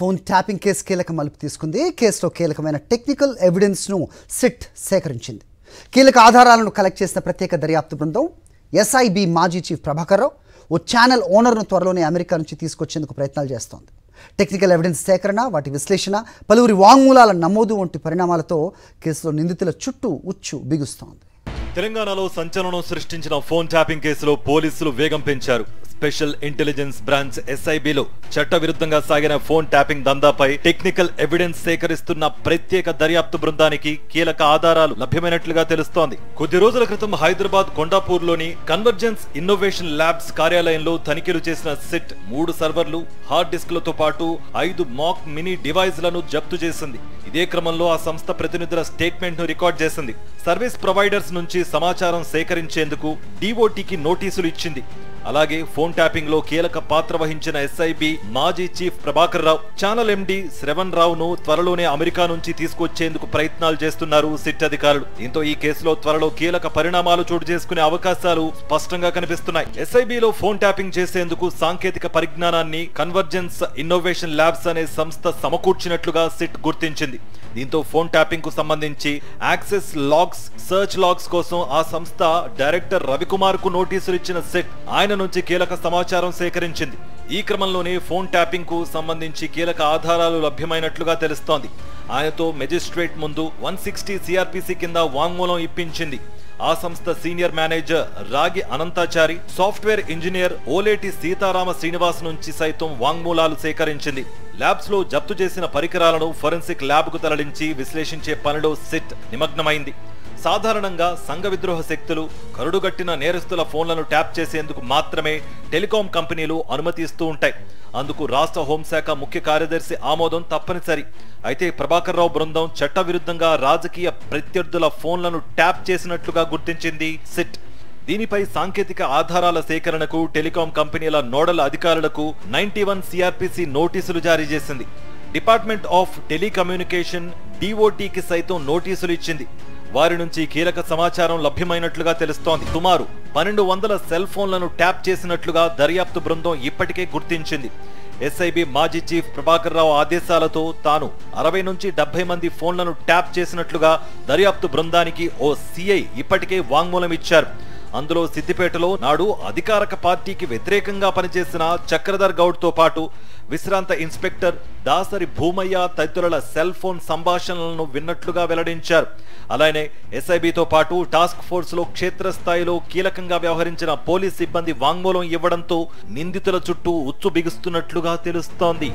Phone tapping case కీలక మలుపు తీసుకుంది. కేసులో కీలకమైన టెక్నికల్ ఎవిడెన్స్ను సిట్ సేకరించింది. కీలక ఆధారాలను కలెక్ట్ చేసిన ప్రత్యేక దర్యాప్తు బృందం ఎస్ఐబి మాజీ చీఫ్ ప్రభాకర్ రావు ఓ ఛానల్ ఓనర్ను త్వరలోనే అమెరికా నుంచి తీసుకొచ్చేందుకు ప్రయత్నాలు చేస్తోంది. టెక్నికల్ ఎవిడెన్స్ సేకరణ, వాటి విశ్లేషణ, పలువురి వాంగ్మూలాల నమోదు వంటి పరిణామాలతో కేసులో నిందితుల చుట్టూ ఉచ్చు బిగుస్తోంది. తెలంగాణలో సంచలనం సృష్టించిన ఫోన్ ట్యాపింగ్ కేసులో పోలీసులు వేగం పెంచారు. స్పెషల్ ఇంటెలిజెన్స్ బ్రాంచ్ ఎస్ఐబిలో చట్టవిరుద్ధంగా సాగిన ఫోన్ ట్యాపింగ్ దందాపై టెక్నికల్ ఎవిడెన్స్ సేకరిస్తున్న ప్రత్యేక దర్యాప్తు బృందానికి కీలక ఆధారాలు లభ్యమైనట్లుగా తెలుస్తోంది. కొద్ది రోజుల క్రితం హైదరాబాద్ కొండాపూర్లోని కన్వర్జెన్స్ ఇన్నోవేషన్ ల్యాబ్స్ కార్యాలయంలో తనిఖీలు చేసిన సిట్ 3 సర్వర్లు, హార్డ్ డిస్క్లతో పాటు 5 మాక్ మినీ డివైజ్లను జప్తు చేసింది. ఇదే క్రమంలో ఆ సంస్థ ప్రతినిధుల స్టేట్మెంట్ ను రికార్డ్ చేసింది. సర్వీస్ ప్రొవైడర్స్ నుంచి సమాచారం సేకరించేందుకు డిఓటికి నోటీసులు ఇచ్చింది. అలాగే ఫోన్ ట్యాపింగ్ లో కీలక పాత్ర వహించిన ఎస్ఐబి మాజీ చీఫ్ ప్రభాకర్ రావు, ఛానల్ ఎండి శ్రవణ్ రావును త్వరలోనే అమెరికా నుంచి తీసుకొచ్చేందుకు ప్రయత్నాలు చేస్తున్నారు సిట్ అధికారులు. దీంతో ఈ కేసులో త్వరలో కీలక పరిణామాలు చోటు చేసుకునే అవకాశాలు స్పష్టంగా కనిపిస్తున్నాయి. ఎస్ఐబిలో ఫోన్ ట్యాపింగ్ చేసేందుకు సాంకేతిక పరిజ్ఞానాన్ని కన్వర్జెన్స్ ఇన్నోవేషన్ ల్యాబ్స్ అనే సంస్థ సమకూర్చినట్లుగా సిట్ గుర్తించింది. దీంతో ఫోన్ ట్యాపింగ్ కు సంబంధించి యాక్సెస్ లాగ్స్, సర్చ్ లాగ్స్ కోసం ఆ సంస్థ డైరెక్టర్ రవికుమార్ కు నోటీసులు ఇచ్చిన సిట్ ఆయన నుంచి కీలక సమాచారం సేకరించింది. ఈ క్రమంలోనే ఫోన్ ట్యాపింగ్ కు సంబంధించి కీలక ఆధారాలు లభ్యమైనట్లుగా తెలుస్తోంది. ఆయనతో మెజిస్ట్రేట్ ముందు 160 సిఆర్పిసి కింద వాంగ్మూలం ఇప్పించింది. ఆ సంస్థ సీనియర్ మేనేజర్ రాగి అనంతాచారి, సాఫ్ట్వేర్ ఇంజనీర్ ఓలేటి సీతారామ శ్రీనివాస్ నుంచి సైతం వాంగ్మూలాలు సేకరించింది. ల్యాబ్స్ లో జప్తు చేసిన పరికరాలను ఫోరెన్సిక్ ల్యాబ్ కు తరలించి విశ్లేషించే పనిలో సిట్ నిమగ్నమైంది. సాధారణంగా సంఘ విద్రోహ శక్తులు, కరుడుగట్టిన నేరస్తుల ఫోన్లను ట్యాప్ చేసేందుకు మాత్రమే టెలికాం కంపెనీలు అనుమతిస్తూ ఉంటాయి. అందుకు రాష్ట్ర హోంశాఖ ముఖ్య కార్యదర్శి ఆమోదం తప్పనిసరి. అయితే ప్రభాకర్ రావు బృందం చట్టవిరుద్ధంగా రాజకీయ ప్రత్యర్థుల ఫోన్లను ట్యాప్ చేసినట్లుగా గుర్తించింది సిట్. దీనిపై సాంకేతిక ఆధారాల సేకరణకు టెలికాం కంపెనీల నోడల్ అధికారులకు 91 సిఆర్పిసి నోటీసులు జారీ చేసింది. డిపార్ట్మెంట్ ఆఫ్ టెలికమ్యూనికేషన్ డిఓటికి సైతం నోటీసులు ఇచ్చింది. వారి నుంచి కీలక సమాచారం లభ్యమైనట్లుగా తెలుస్తోంది. సుమారు 1200 సెల్ ఫోన్లను ట్యాప్ చేసినట్లుగా దర్యాప్తు బృందం ఇప్పటికే గుర్తించింది. ఎస్ఐబి మాజీ చీఫ్ ప్రభాకర్ రావు ఆదేశాలతో తాను 60 నుంచి 70 మంది ఫోన్లను ట్యాప్ చేసినట్లుగా దర్యాప్తు బృందానికి ఓ సిఐ ఇప్పటికే వాంగ్మూలం ఇచ్చారు. అందులో సిద్దిపేటలో నాడు అధికారక పార్టీకి వ్యతిరేకంగా పనిచేసిన చక్రధర్ గౌడ్ తో పాటు విశ్రాంత ఇన్స్పెక్టర్ దాసరి భూమయ్య తదితరుల సెల్ ఫోన్ సంభాషణలను విన్నట్లుగా వెల్లడించారు. అలానే ఎస్ఐబితో పాటు టాస్క్ ఫోర్స్ లో క్షేత్రస్థాయిలో కీలకంగా వ్యవహరించిన పోలీస్ సిబ్బంది వాంగ్మూలం ఇవ్వడంతో నిందితుల చుట్టూ ఉచ్చు బిగుస్తున్నట్లుగా తెలుస్తోంది.